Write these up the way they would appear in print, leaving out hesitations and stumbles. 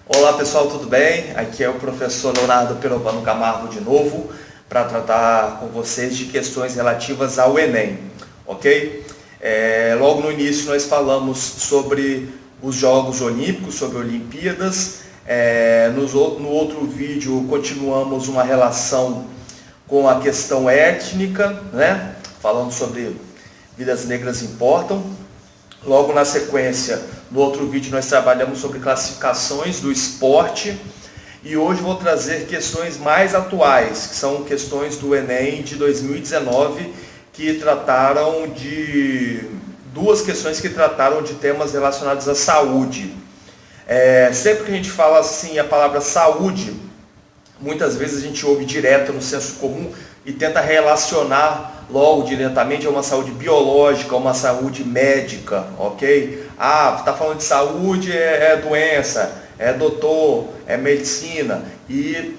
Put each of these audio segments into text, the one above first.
Olá pessoal, tudo bem? Aqui é o professor Leonardo Perovano Camargo de novo para tratar com vocês de questões relativas ao Enem, ok? Logo no início nós falamos sobre os Jogos Olímpicos, sobre Olimpíadas. No outro vídeo continuamos uma relação com a questão étnica, né? Falando sobre vidas negras importam. Logo na sequência, no outro vídeo, nós trabalhamos sobre classificações do esporte. E hoje vou trazer questões mais atuais, que são questões do Enem de 2019, que trataram de duas questões que trataram de temas relacionados à saúde. Sempre que a gente fala assim a palavra saúde, muitas vezes a gente ouve direto no senso comum e tenta relacionar logo diretamente a uma saúde biológica, a uma saúde médica, ok? Tá falando de saúde, é doença, é doutor, é medicina, e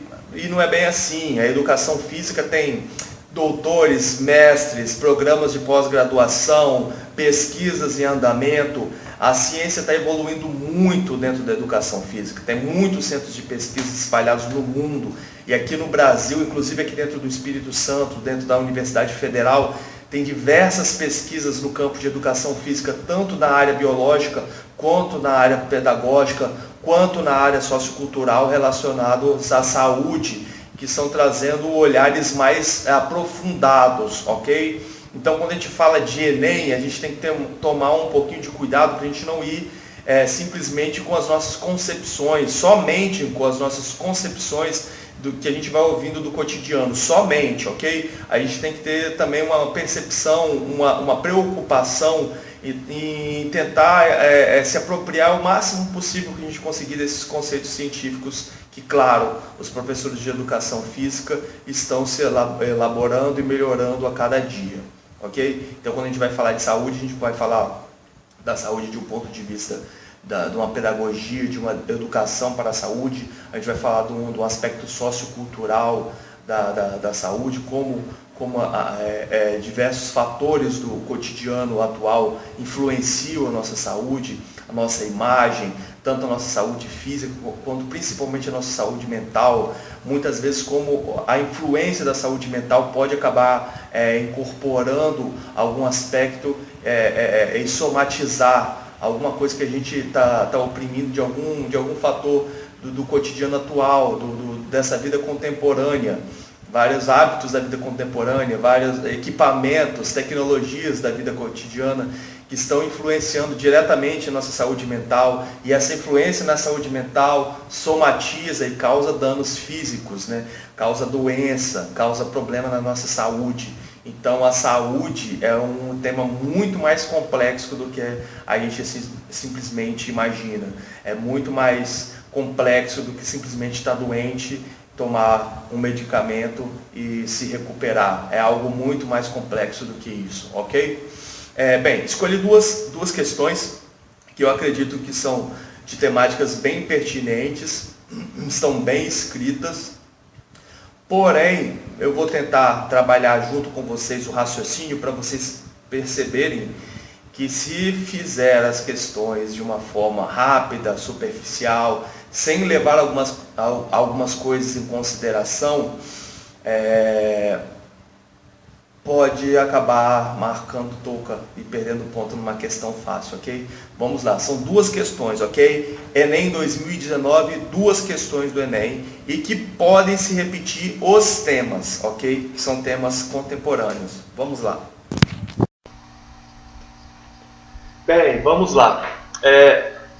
não é bem assim. A educação física tem doutores, mestres, programas de pós-graduação, pesquisas em andamento. A ciência está evoluindo muito dentro da educação física, tem muitos centros de pesquisa espalhados no mundo, e aqui no Brasil, inclusive aqui dentro do Espírito Santo, dentro da Universidade Federal, tem diversas pesquisas no campo de educação física, tanto na área biológica, quanto na área pedagógica, quanto na área sociocultural relacionados à saúde, que estão trazendo olhares mais aprofundados, ok? Então, quando a gente fala de Enem, a gente tem que tomar um pouquinho de cuidado para a gente não ir simplesmente com as nossas concepções, somente com as nossas concepções do que a gente vai ouvindo do cotidiano, somente, ok? A gente tem que ter também uma percepção, uma preocupação em tentar se apropriar o máximo possível que a gente conseguir desses conceitos científicos que, claro, os professores de educação física estão se elaborando e melhorando a cada dia, ok? Então, quando a gente vai falar de saúde, a gente vai falar da saúde de um ponto de vista de uma pedagogia, de uma educação para a saúde. A gente vai falar do aspecto sociocultural da saúde, como diversos fatores do cotidiano atual influenciam a nossa saúde, a nossa imagem, tanto a nossa saúde física, quanto principalmente a nossa saúde mental. Muitas vezes como a influência da saúde mental pode acabar incorporando algum aspecto e somatizar alguma coisa que a gente está oprimindo de algum fator do cotidiano atual, dessa vida contemporânea. Vários hábitos da vida contemporânea, vários equipamentos, tecnologias da vida cotidiana que estão influenciando diretamente a nossa saúde mental, e essa influência na saúde mental somatiza e causa danos físicos, né? Causa doença, causa problema na nossa saúde. Então a saúde é um tema muito mais complexo do que a gente simplesmente imagina. É muito mais complexo do que simplesmente estar doente, tomar um medicamento e se recuperar. É algo muito mais complexo do que isso, ok? Bem, escolhi duas questões que eu acredito que são de temáticas bem pertinentes, estão bem escritas, porém eu vou tentar trabalhar junto com vocês o raciocínio para vocês perceberem que se fizer as questões de uma forma rápida, superficial, sem levar algumas coisas em consideração, pode acabar marcando touca e perdendo ponto numa questão fácil, ok? Vamos lá, são duas questões, ok? Enem 2019, duas questões do Enem, e que podem se repetir os temas, ok? Que são temas contemporâneos. Vamos lá. Bem, vamos lá.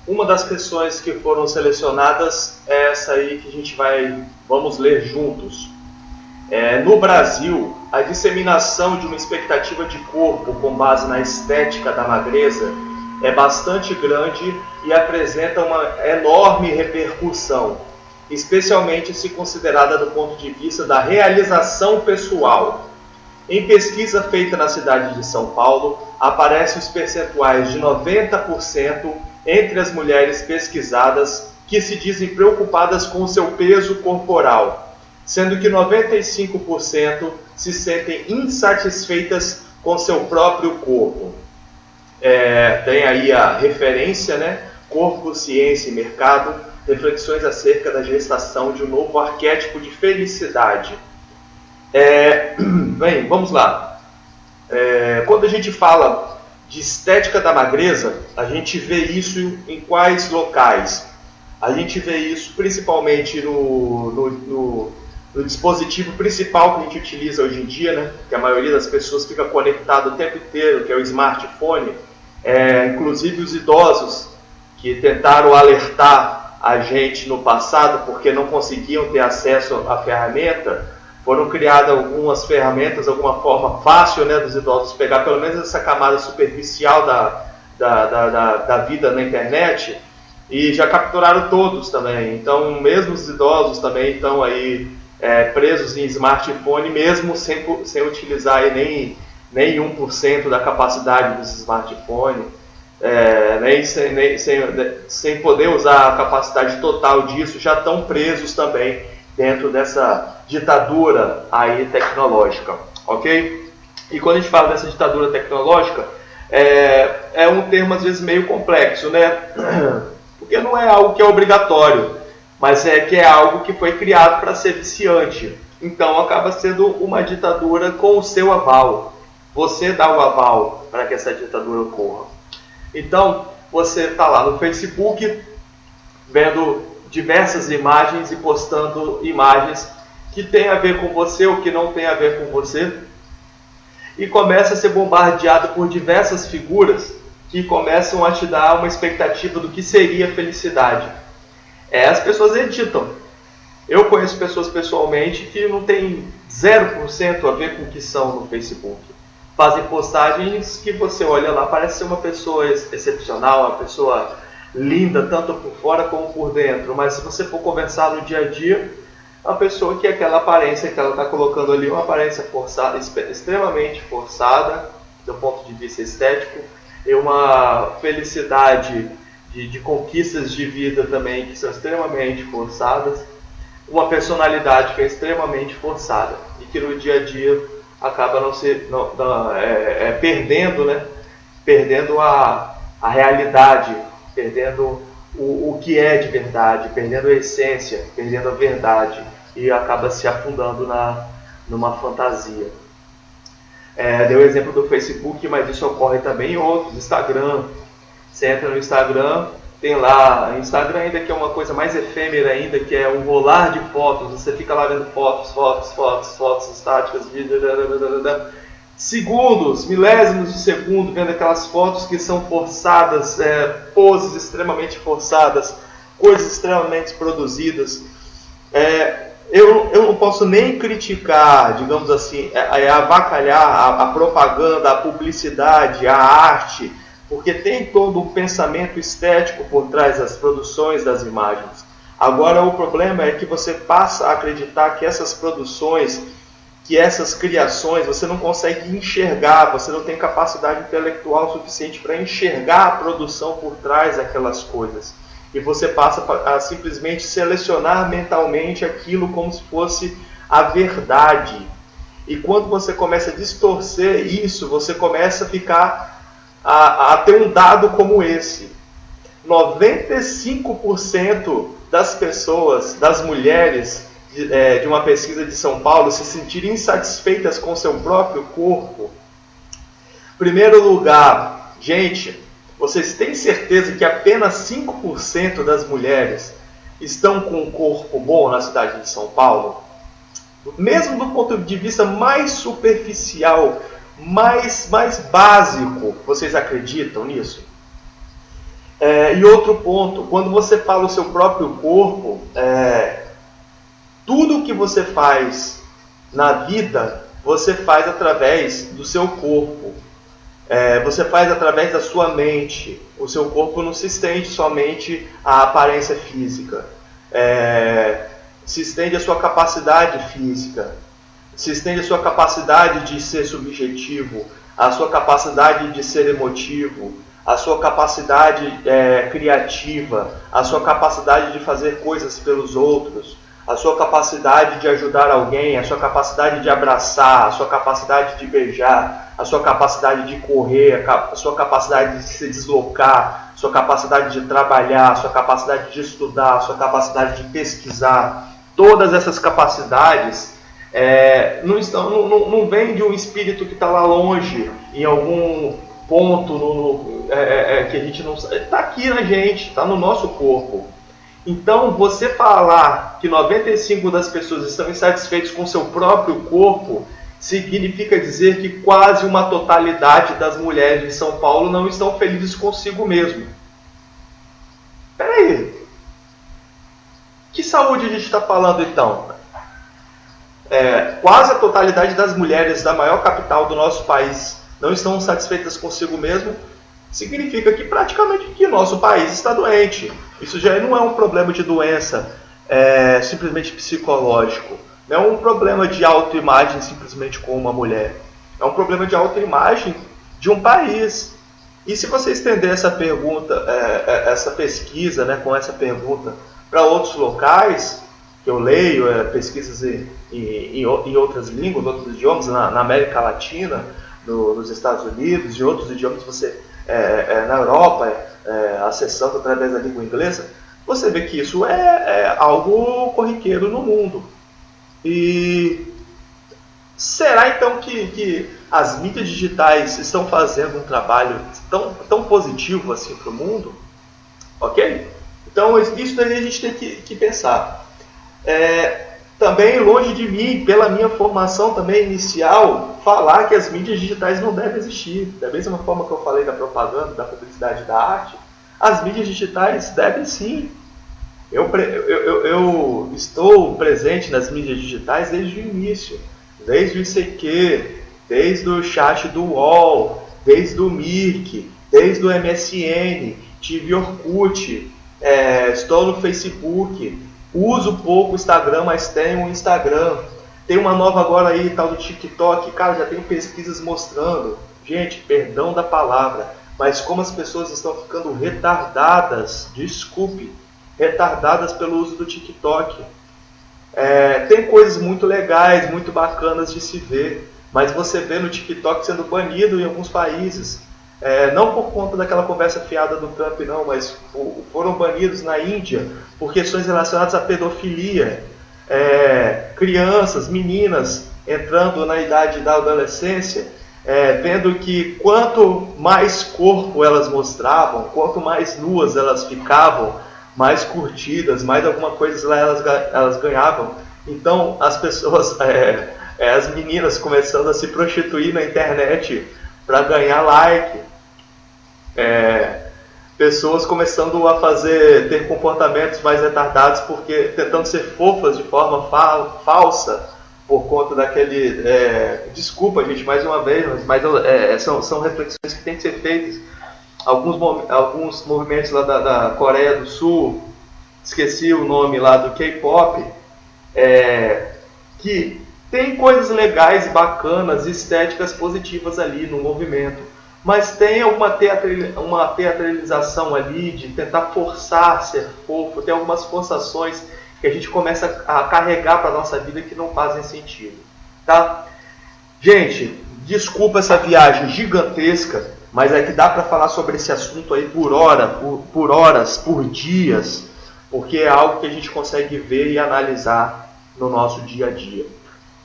Uma das questões que foram selecionadas é essa aí que vamos ler juntos. No Brasil, a disseminação de uma expectativa de corpo com base na estética da magreza é bastante grande e apresenta uma enorme repercussão, especialmente se considerada do ponto de vista da realização pessoal. Em pesquisa feita na cidade de São Paulo, aparecem os percentuais de 90% entre as mulheres pesquisadas que se dizem preocupadas com o seu peso corporal, sendo que 95% se sentem insatisfeitas com seu próprio corpo. Tem aí a referência, né? Corpo, Ciência e Mercado, reflexões acerca da gestação de um novo arquétipo de felicidade. Bem, vamos lá. Quando a gente fala de estética da magreza, a gente vê isso em quais locais? A gente vê isso principalmente no dispositivo principal que a gente utiliza hoje em dia, né? Que a maioria das pessoas fica conectada o tempo inteiro, que é o smartphone. Inclusive os idosos que tentaram alertar a gente no passado porque não conseguiam ter acesso à ferramenta, foram criadas algumas ferramentas, alguma forma fácil, né, dos idosos pegar pelo menos essa camada superficial da vida na internet, e já capturaram todos também. Então mesmo os idosos também estão aí presos em smartphone, mesmo sem utilizar aí nem 1% da capacidade dos smartphones, sem poder usar a capacidade total disso, já estão presos também dentro dessa ditadura aí tecnológica, ok? E quando a gente fala dessa ditadura tecnológica, é um termo às vezes meio complexo, né? Porque não é algo que é obrigatório, mas que é algo que foi criado para ser viciante. Então acaba sendo uma ditadura com o seu aval. Você dá o aval para que essa ditadura ocorra. Então você está lá no Facebook vendo diversas imagens e postando imagens que tem a ver com você ou que não tem a ver com você, e começa a ser bombardeado por diversas figuras que começam a te dar uma expectativa do que seria felicidade. As pessoas editam. Eu conheço pessoas pessoalmente que não tem 0% a ver com o que são no Facebook. Fazem postagens que você olha lá, parece ser uma pessoa excepcional, uma pessoa linda, tanto por fora como por dentro. Mas se você for conversar no dia a dia, a pessoa que aquela aparência que ela está colocando ali, uma aparência forçada, extremamente forçada, do ponto de vista estético, e uma felicidade de conquistas de vida também, que são extremamente forçadas, uma personalidade que é extremamente forçada, e que no dia a dia acaba perdendo, né? Perdendo a realidade, perdendo o que é de verdade, perdendo a essência, perdendo a verdade, e acaba se afundando numa fantasia. Deu o exemplo do Facebook, mas isso ocorre também em outros. Instagram, você entra no Instagram, tem lá, Instagram ainda que é uma coisa mais efêmera ainda, que é um rolar de fotos, você fica lá vendo fotos estáticas, segundos, milésimos de segundo, vendo aquelas fotos que são forçadas, poses extremamente forçadas, coisas extremamente produzidas. Eu não posso nem criticar, digamos assim, avacalhar a propaganda, a publicidade, a arte, porque tem todo um pensamento estético por trás das produções das imagens. Agora o problema é que você passa a acreditar que essas produções, que essas criações, você não consegue enxergar, você não tem capacidade intelectual suficiente para enxergar a produção por trás daquelas coisas. E você passa a simplesmente selecionar mentalmente aquilo como se fosse a verdade. E quando você começa a distorcer isso, você começa a ficar a ter um dado como esse. 95% das pessoas, das mulheres de uma pesquisa de São Paulo, se sentirem insatisfeitas com seu próprio corpo. Primeiro lugar, gente, vocês têm certeza que apenas 5% das mulheres estão com um corpo bom na cidade de São Paulo? Mesmo do ponto de vista mais superficial, mais básico, vocês acreditam nisso? E outro ponto, quando você fala o seu próprio corpo, tudo que você faz na vida, você faz através do seu corpo. Você faz através da sua mente. O seu corpo não se estende somente à aparência física. Se estende à sua capacidade física. Se estende à sua capacidade de ser subjetivo, à sua capacidade de ser emotivo, à sua capacidade criativa, à sua capacidade de fazer coisas pelos outros, a sua capacidade de ajudar alguém, a sua capacidade de abraçar, a sua capacidade de beijar, a sua capacidade de correr, a sua capacidade de se deslocar, sua capacidade de trabalhar, sua capacidade de estudar, sua capacidade de pesquisar, todas essas capacidades não vem de um espírito que está lá longe, em algum ponto que a gente não sabe. Está aqui na gente, está no nosso corpo. Então, você falar que 95% das pessoas estão insatisfeitos com seu próprio corpo significa dizer que quase uma totalidade das mulheres de São Paulo não estão felizes consigo mesmo. Espera aí. Que saúde a gente está falando então? Quase a totalidade das mulheres da maior capital do nosso país não estão satisfeitas consigo mesmo. Significa que praticamente que nosso país está doente. Isso já não é um problema de doença simplesmente psicológico. Não é um problema de autoimagem simplesmente com uma mulher. É um problema de autoimagem de um país. E se você estender essa pergunta, essa pesquisa, né, com essa pergunta para outros locais, que eu leio pesquisas em outras línguas, outros idiomas, na América Latina, nos Estados Unidos e outros idiomas, você na Europa, acessando através da língua inglesa, você vê que isso é algo corriqueiro no mundo. E será então que as mídias digitais estão fazendo um trabalho tão positivo assim para o mundo? Ok? Então isso daí a gente tem que pensar. Também longe de mim, pela minha formação também inicial, falar que as mídias digitais não devem existir. Da mesma forma que eu falei da propaganda, da publicidade, da arte, as mídias digitais devem sim. Eu estou presente nas mídias digitais desde o início, desde o ICQ, desde o chat do UOL, desde o Mirk, desde o MSN, tive Orkut, estou no Facebook, uso pouco o Instagram, mas tenho um Instagram. Tem uma nova agora aí, tal do TikTok, cara, já tem pesquisas mostrando, gente, perdão da palavra, mas como as pessoas estão ficando retardadas, desculpe, retardadas pelo uso do TikTok. Tem coisas muito legais, muito bacanas de se ver, mas você vê no TikTok sendo banido em alguns países. Não por conta daquela conversa fiada do Trump, não, mas foram banidos na Índia por questões relacionadas à pedofilia. Crianças, meninas entrando na idade da adolescência, vendo que quanto mais corpo elas mostravam, quanto mais nuas elas ficavam, mais curtidas, mais alguma coisa lá elas ganhavam. Então as pessoas, as meninas começando a se prostituir na internet para ganhar like, pessoas começando a ter comportamentos mais retardados porque tentando ser fofas de forma falsa por conta daquele... desculpa, gente, mais uma vez, mas são reflexões que têm que ser feitas. Alguns movimentos lá da Coreia do Sul, esqueci o nome lá do K-pop, que tem coisas legais, bacanas, estéticas positivas ali no movimento, mas tem uma teatralização ali de tentar forçar ser fofo, tem algumas forçações que a gente começa a carregar para a nossa vida que não fazem sentido, tá? Gente, desculpa essa viagem gigantesca, mas é que dá para falar sobre esse assunto aí por horas, por dias, porque é algo que a gente consegue ver e analisar no nosso dia a dia.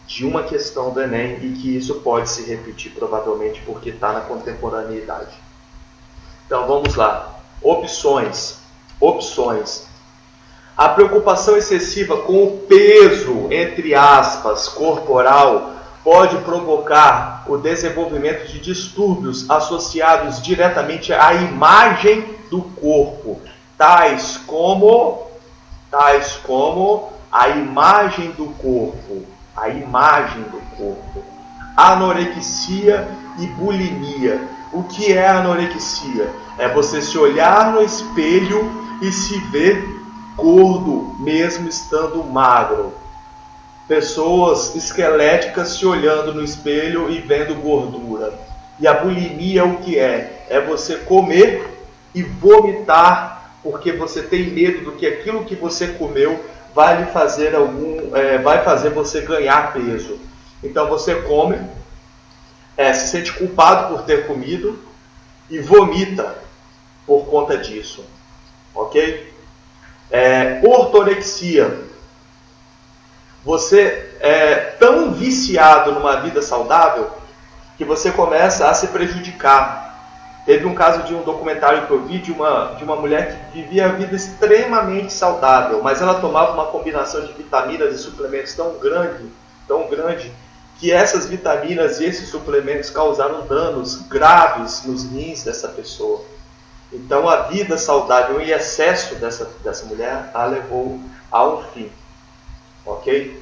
De uma questão do Enem e que isso pode se repetir provavelmente porque está na contemporaneidade. Então vamos lá. Opções. A preocupação excessiva com o peso, entre aspas, corporal, pode provocar o desenvolvimento de distúrbios associados diretamente à imagem do corpo, tais como a imagem do corpo, anorexia e bulimia. O que é anorexia? É você se olhar no espelho e se ver gordo, mesmo estando magro. Pessoas esqueléticas se olhando no espelho e vendo gordura. E a bulimia o que é? É você comer e vomitar porque você tem medo do que aquilo que você comeu vai fazer você ganhar peso. Então você come, se sente culpado por ter comido e vomita por conta disso, ok? Ortorexia. Você é tão viciado numa vida saudável que você começa a se prejudicar. Teve um caso de um documentário que eu vi de uma mulher que vivia a vida extremamente saudável, mas ela tomava uma combinação de vitaminas e suplementos tão grande, que essas vitaminas e esses suplementos causaram danos graves nos rins dessa pessoa. Então a vida saudável em excesso dessa mulher a levou a um fim. Ok?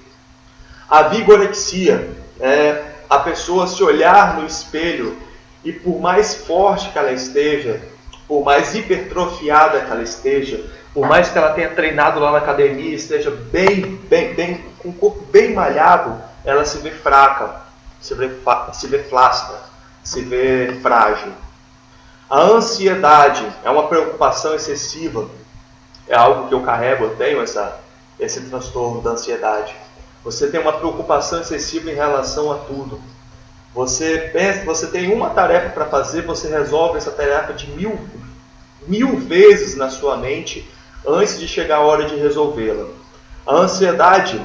A vigorexia é a pessoa se olhar no espelho e por mais forte que ela esteja, por mais hipertrofiada que ela esteja, por mais que ela tenha treinado lá na academia, esteja com o corpo bem malhado, ela se vê fraca, se vê flácida, se vê frágil. A ansiedade é uma preocupação excessiva, é algo que eu carrego, eu tenho esse transtorno da ansiedade. Você tem uma preocupação excessiva em relação a tudo. Você tem uma tarefa para fazer, você resolve essa tarefa de mil vezes na sua mente antes de chegar a hora de resolvê-la. A ansiedade,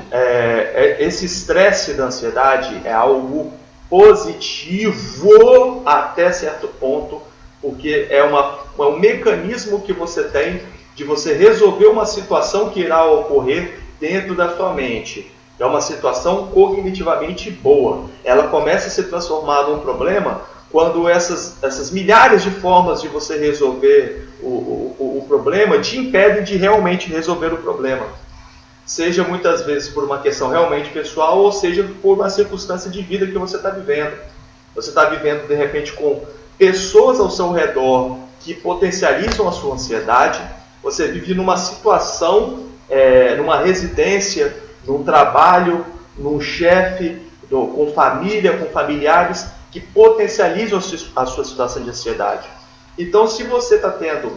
esse estresse da ansiedade é algo positivo até certo ponto, porque é um mecanismo que você tem de você resolver uma situação que irá ocorrer dentro da sua mente. É uma situação cognitivamente boa. Ela começa a se transformar num problema quando essas milhares de formas de você resolver o problema te impedem de realmente resolver o problema. Seja muitas vezes por uma questão realmente pessoal, ou seja por uma circunstância de vida que você está vivendo. Você está vivendo, de repente, com pessoas ao seu redor que potencializam a sua ansiedade. Você vive numa situação, numa residência, num trabalho, num chefe, com família, com familiares, que potencializam a sua situação de ansiedade. Então, se você está tendo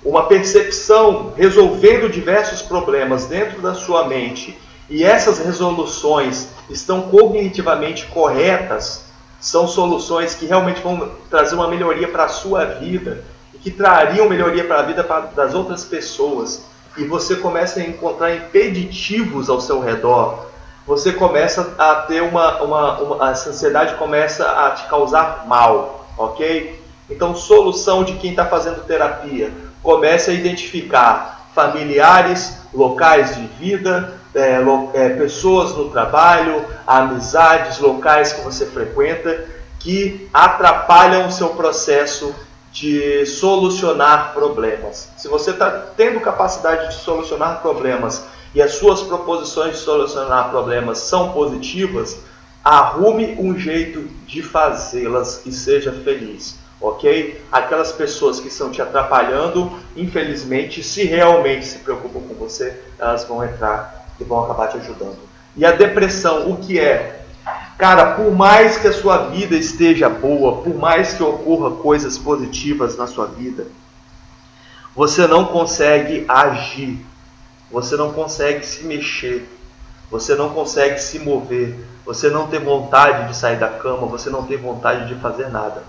uma percepção, resolvendo diversos problemas dentro da sua mente, e essas resoluções estão cognitivamente corretas, são soluções que realmente vão trazer uma melhoria para a sua vida, e que trariam melhoria para a vida das outras pessoas, e você começa a encontrar impeditivos ao seu redor, você começa a ter a ansiedade começa a te causar mal, ok? Então, solução de quem está fazendo terapia, comece a identificar familiares, locais de vida, pessoas no trabalho, amizades, locais que você frequenta, que atrapalham o seu processo de solucionar problemas. Se você está tendo capacidade de solucionar problemas e as suas proposições de solucionar problemas são positivas, arrume um jeito de fazê-las e seja feliz, ok? Aquelas pessoas que estão te atrapalhando, infelizmente, se realmente se preocupam com você, elas vão entrar e vão acabar te ajudando. E a depressão, o que é? Cara, por mais que a sua vida esteja boa, por mais que ocorra coisas positivas na sua vida, você não consegue agir, você não consegue se mexer, você não consegue se mover, você não tem vontade de sair da cama, você não tem vontade de fazer nada.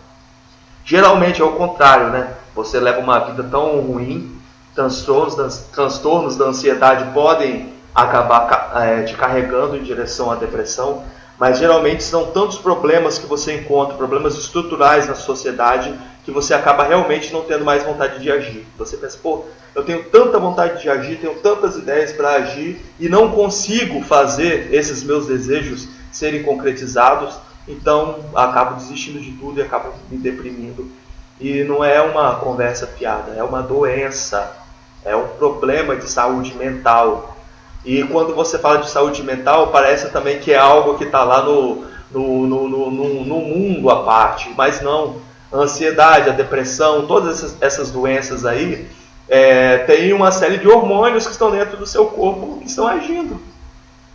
Geralmente é o contrário, né? Você leva uma vida tão ruim, transtornos da ansiedade podem acabar te carregando em direção à depressão, mas geralmente são tantos problemas que você encontra, problemas estruturais na sociedade, que você acaba realmente não tendo mais vontade de agir. Você pensa, eu tenho tanta vontade de agir, tenho tantas ideias para agir e não consigo fazer esses meus desejos serem concretizados, então acabo desistindo de tudo e acabo me deprimindo. E não é uma conversa fiada, é uma doença, é um problema de saúde mental. E quando você fala de saúde mental, parece também que é algo que está lá no mundo à parte. Mas não. A ansiedade, a depressão, todas essas doenças aí, tem uma série de hormônios que estão dentro do seu corpo que estão agindo.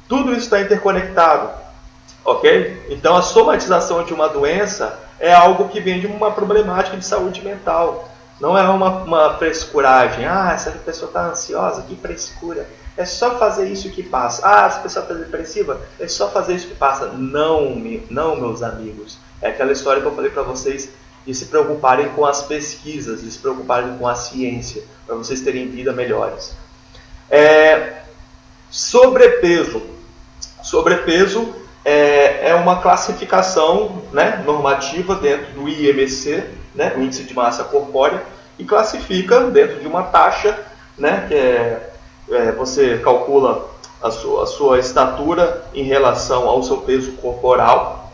Tudo isso está interconectado. Ok? Então a somatização de uma doença é algo que vem de uma problemática de saúde mental. Não é uma frescuragem. Essa pessoa está ansiosa, que frescura. É só fazer isso que passa. Essa pessoa está depressiva, é só fazer isso que passa. Não, meus amigos. É aquela história que eu falei para vocês e se preocuparem com as pesquisas, e se preocuparem com a ciência, para vocês terem vida melhores. Sobrepeso. Sobrepeso é uma classificação, né, normativa dentro do IMC, né, o Índice de Massa Corpórea, e classifica dentro de uma taxa, né, que você calcula a sua estatura em relação ao seu peso corporal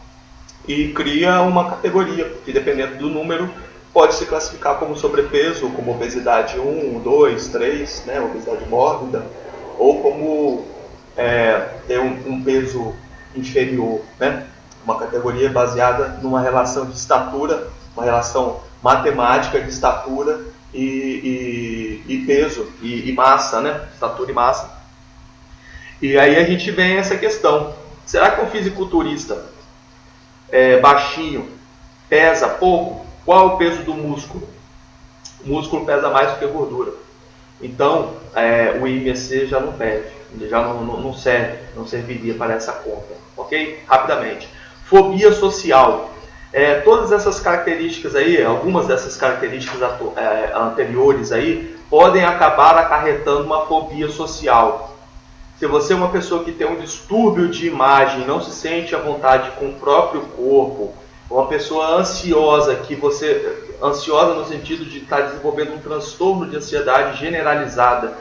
e cria uma categoria, que dependendo do número pode se classificar como sobrepeso, como obesidade 1, 2, 3, né, obesidade mórbida, ou como ter um peso inferior, né? Uma categoria baseada numa relação de estatura, uma relação matemática de estatura e peso e massa, né? Estatura e massa. E aí a gente vem essa questão: será que um fisiculturista baixinho pesa pouco? Qual é o peso do músculo? O músculo pesa mais do que a gordura. Então o IMC já não perde, já não serve, não serviria para essa conta, ok? Rapidamente. Fobia social. Todas essas características aí, algumas dessas características anteriores aí, podem acabar acarretando uma fobia social. Se você é uma pessoa que tem um distúrbio de imagem, não se sente à vontade com o próprio corpo, uma pessoa ansiosa, ansiosa no sentido de estar desenvolvendo um transtorno de ansiedade generalizada,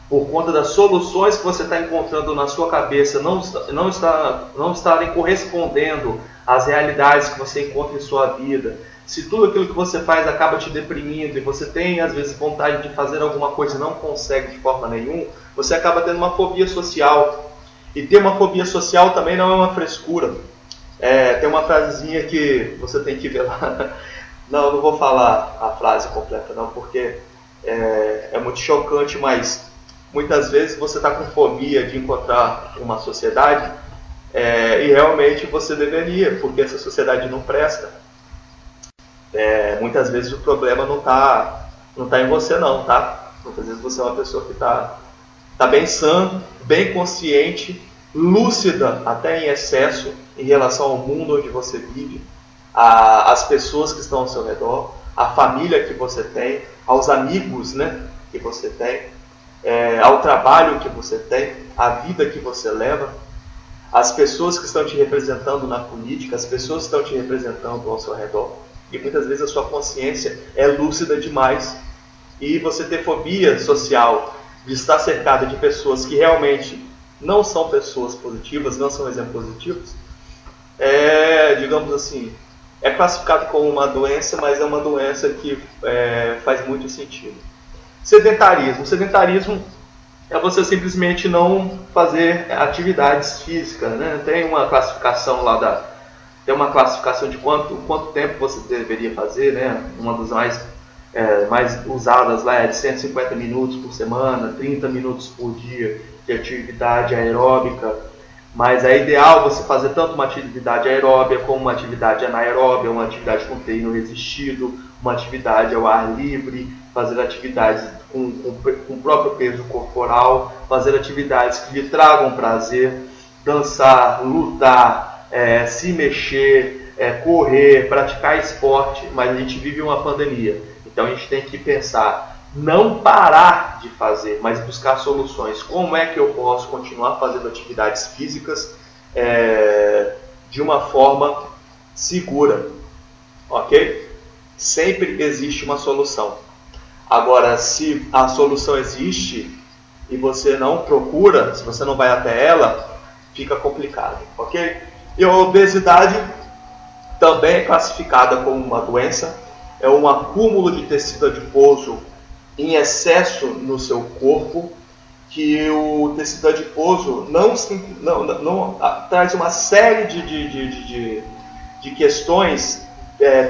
por conta das soluções que você está encontrando na sua cabeça não estarem correspondendo às realidades que você encontra em sua vida, se tudo aquilo que você faz acaba te deprimindo e você tem às vezes vontade de fazer alguma coisa e não consegue de forma nenhuma, você acaba tendo uma fobia social. E ter uma fobia social também não é uma frescura. Tem uma frasezinha que você tem que ver lá. Não vou falar a frase completa não, porque é muito chocante, mas muitas vezes você está com fobia de encontrar uma sociedade e realmente você deveria, porque essa sociedade não presta. Muitas vezes o problema não tá em você não, tá? Muitas vezes você é uma pessoa que tá bem sã, bem consciente, lúcida até em excesso em relação ao mundo onde você vive, às pessoas que estão ao seu redor, à família que você tem, aos amigos, né, que você tem, ao trabalho que você tem, à vida que você leva, as pessoas que estão te representando na política, as pessoas que estão te representando ao seu redor. E muitas vezes a sua consciência é lúcida demais. E você ter fobia social de estar cercado de pessoas que realmente não são pessoas positivas, não são exemplos positivos, digamos assim, é classificado como uma doença, mas é uma doença que faz muito sentido. Sedentarismo. Sedentarismo é você simplesmente não fazer atividades físicas, né? Tem uma classificação lá tem uma classificação de quanto tempo você deveria fazer, né? Uma das mais usadas lá é de 150 minutos por semana, 30 minutos por dia de atividade aeróbica, mas é ideal você fazer tanto uma atividade aeróbica como uma atividade anaeróbica, uma atividade com treino resistido, uma atividade ao ar livre, fazer atividades com o próprio peso corporal, fazer atividades que lhe tragam prazer, dançar, lutar, se mexer, correr, praticar esporte, mas a gente vive uma pandemia, então a gente tem que pensar, não parar de fazer, mas buscar soluções. Como é que eu posso continuar fazendo atividades físicas de uma forma segura, ok? Sempre existe uma solução. Agora, se a solução existe e você não procura, se você não vai até ela, fica complicado, ok? E a obesidade também é classificada como uma doença, é um acúmulo de tecido adiposo em excesso no seu corpo, que o tecido adiposo não traz uma série de questões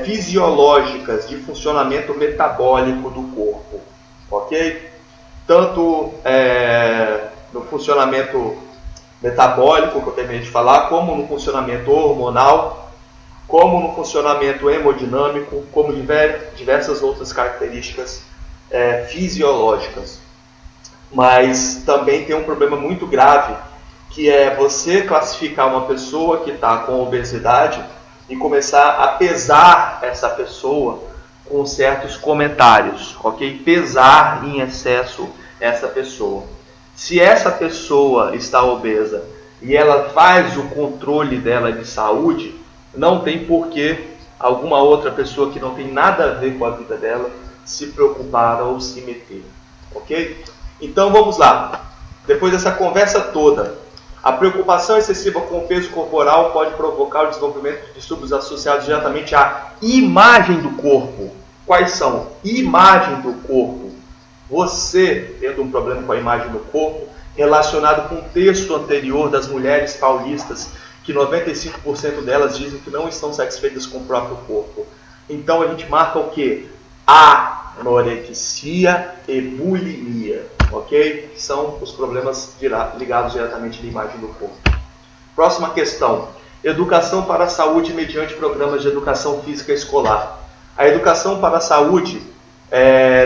fisiológicas de funcionamento metabólico do corpo, ok? Tanto no funcionamento metabólico, que eu terminei de falar, como no funcionamento hormonal, como no funcionamento hemodinâmico, como diversas outras características fisiológicas. Mas também tem um problema muito grave, que é você classificar uma pessoa que está com obesidade e começar a pesar essa pessoa com certos comentários, ok? Pesar em excesso essa pessoa. Se essa pessoa está obesa e ela faz o controle dela de saúde, não tem por que alguma outra pessoa que não tem nada a ver com a vida dela se preocupar ou se meter, ok? Então vamos lá. Depois dessa conversa toda, a preocupação excessiva com o peso corporal pode provocar o desenvolvimento de distúrbios associados diretamente à imagem do corpo. Quais são? Imagem do corpo. Você tendo um problema com a imagem do corpo, relacionado com o texto anterior das mulheres paulistas, que 95% delas dizem que não estão satisfeitas com o próprio corpo. Então a gente marca o quê? Anorexia e bulimia, ok? São os problemas ligados diretamente à imagem do corpo. Próxima questão. Educação para a saúde mediante programas de educação física escolar. A educação para a saúde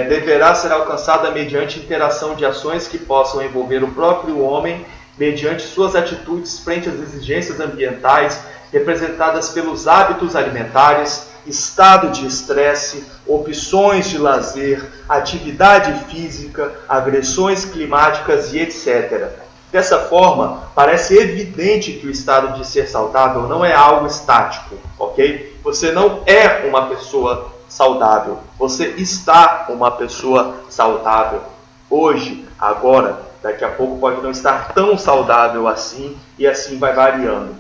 deverá ser alcançada mediante interação de ações que possam envolver o próprio homem mediante suas atitudes frente às exigências ambientais representadas pelos hábitos alimentares, estado de estresse, opções de lazer, atividade física, agressões climáticas e etc. Dessa forma, parece evidente que o estado de ser saudável não é algo estático, ok? Você não é uma pessoa saudável, você está uma pessoa saudável. Hoje, agora, daqui a pouco pode não estar tão saudável assim e assim vai variando.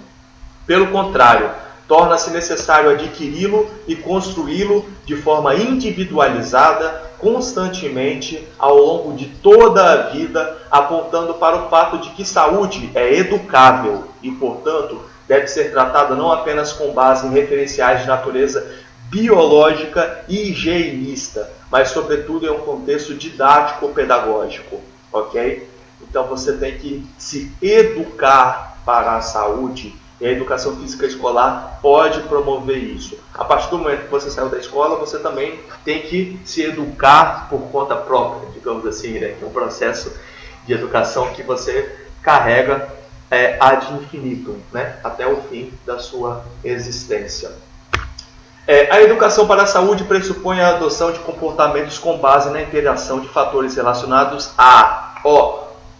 Pelo contrário, torna-se necessário adquiri-lo e construí-lo de forma individualizada, constantemente, ao longo de toda a vida, apontando para o fato de que saúde é educável e, portanto, deve ser tratada não apenas com base em referenciais de natureza biológica e higienista, mas, sobretudo, em um contexto didático-pedagógico, ok? Então, você tem que se educar para a saúde. E a educação física escolar pode promover isso. A partir do momento que você saiu da escola, você também tem que se educar por conta própria, digamos assim, né? Que é um processo de educação que você carrega ad infinitum, né? Até o fim da sua existência. A educação para a saúde pressupõe a adoção de comportamentos com base na interação de fatores relacionados a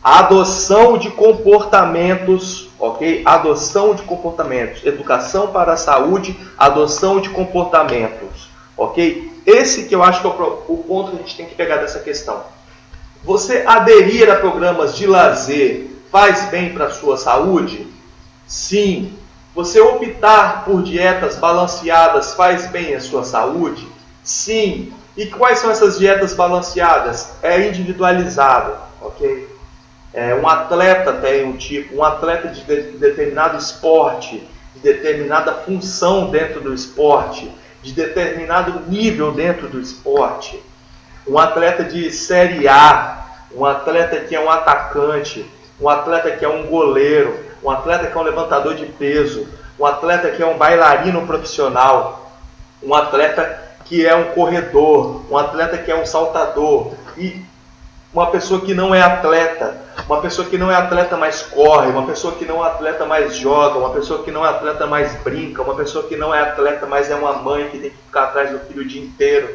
adoção de comportamentos, ok? Adoção de comportamentos. Educação para a saúde, adoção de comportamentos, ok? Esse que eu acho que é o ponto que a gente tem que pegar dessa questão. Você aderir a programas de lazer faz bem para a sua saúde? Sim. Você optar por dietas balanceadas faz bem à sua saúde? Sim. E quais são essas dietas balanceadas? É individualizado, ok? Um atleta tem um atleta de determinado esporte, de determinada função dentro do esporte, de determinado nível dentro do esporte. Um atleta de Série A, um atleta que é um atacante, um atleta que é um goleiro, um atleta que é um levantador de peso, um atleta que é um bailarino profissional, um atleta que é um corredor, um atleta que é um saltador e uma pessoa que não é atleta, uma pessoa que não é atleta mais corre, uma pessoa que não é atleta mais joga, uma pessoa que não é atleta mais brinca, uma pessoa que não é atleta mais é uma mãe que tem que ficar atrás do filho o dia inteiro,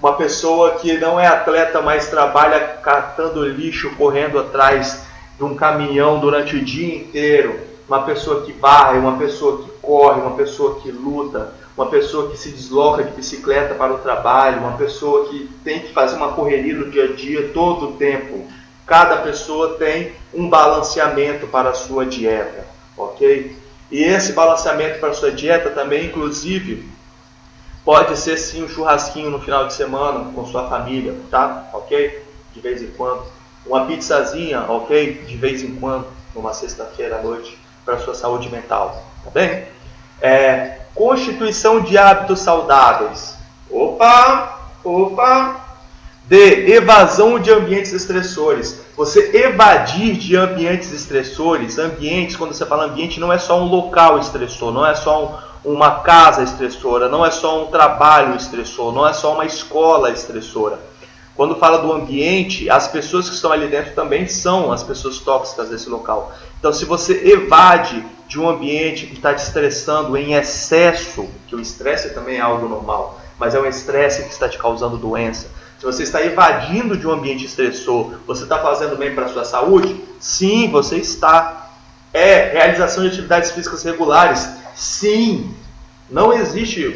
uma pessoa que não é atleta mais trabalha catando lixo, correndo atrás de um caminhão durante o dia inteiro, uma pessoa que varre, uma pessoa que corre, uma pessoa que luta, uma pessoa que se desloca de bicicleta para o trabalho, uma pessoa que tem que fazer uma correria no dia a dia todo o tempo. Cada pessoa tem um balanceamento para a sua dieta, ok? E esse balanceamento para a sua dieta também, inclusive, pode ser sim um churrasquinho no final de semana com sua família, tá? Ok? De vez em quando. Uma pizzazinha, ok? De vez em quando, numa sexta-feira à noite, para a sua saúde mental, tá bem? Constituição de hábitos saudáveis. Opa! D. Evasão de ambientes estressores. Você evadir de ambientes estressores. Ambientes, quando você fala ambiente, não é só um local estressor, não é só uma casa estressora, não é só um trabalho estressor, não é só uma escola estressora. Quando fala do ambiente, as pessoas que estão ali dentro também são as pessoas tóxicas desse local. Então, se você evade de um ambiente que está te estressando em excesso, que o estresse também é algo normal, mas é um estresse que está te causando doença. Se você está evadindo de um ambiente estressor, você está fazendo bem para a sua saúde? Sim, você está. Realização de atividades físicas regulares? Sim. Não existe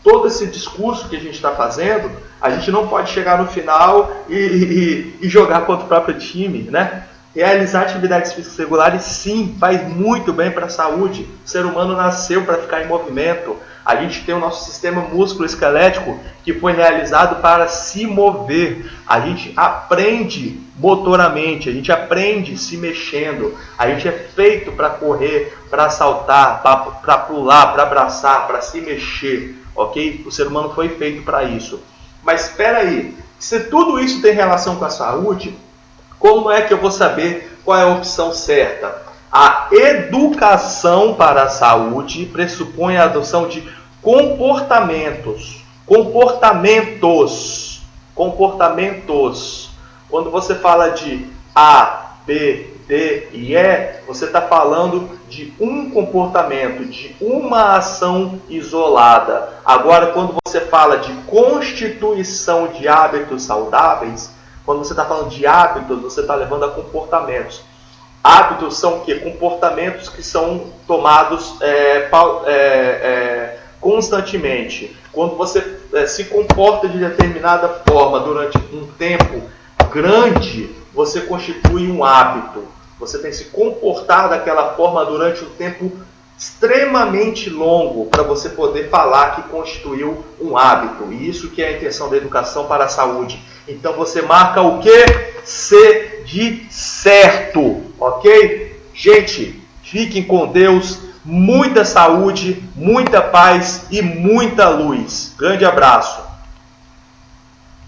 todo esse discurso que a gente está fazendo, a gente não pode chegar no final e jogar contra o próprio time, né? Realizar atividades físicas regulares, sim, faz muito bem para a saúde. O ser humano nasceu para ficar em movimento. A gente tem o nosso sistema músculo-esquelético que foi realizado para se mover. A gente aprende motoramente, a gente aprende se mexendo. A gente é feito para correr, para saltar, para pular, para abraçar, para se mexer, ok? O ser humano foi feito para isso. Mas espera aí, se tudo isso tem relação com a saúde, como é que eu vou saber qual é a opção certa? A educação para a saúde pressupõe a adoção de comportamentos. Quando você fala de A, B, D e E, você está falando de um comportamento, de uma ação isolada. Agora, quando você fala de constituição de hábitos saudáveis, quando você está falando de hábitos, você está levando a comportamentos. Hábitos são o quê? Comportamentos que são tomados constantemente. Quando você se comporta de determinada forma durante um tempo grande, você constitui um hábito. Você tem que se comportar daquela forma durante um tempo extremamente longo para você poder falar que constituiu um hábito. E isso que é a intenção da educação para a saúde. Então você marca o quê? C de certo, ok? Gente, fiquem com Deus, muita saúde, muita paz e muita luz. Grande abraço.